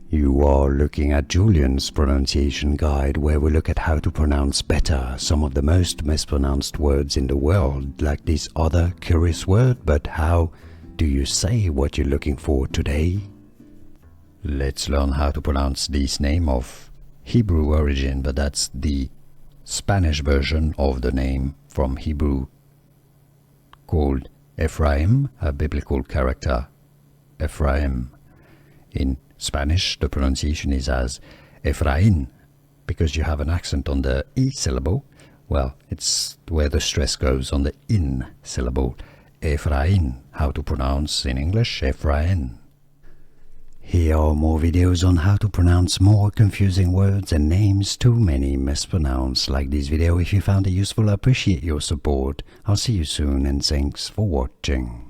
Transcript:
You are looking at Julian's pronunciation guide, where we look at how to pronounce better some of the most mispronounced words in the world, like this other curious word. But how do you say what you're looking for today? Let's learn how to pronounce this name of Hebrew origin, but that's the Spanish version of the name from Hebrew called Ephraim, a biblical character, Ephraim. In Spanish, the pronunciation is as Efraín, because you have an accent on the E syllable. Well, it's where the stress goes on the IN syllable. Efraín. How to pronounce in English, Efraín. Here are more videos on how to pronounce more confusing words and names too many mispronounced. Like this video if you found it useful. I appreciate your support. I'll see you soon and thanks for watching.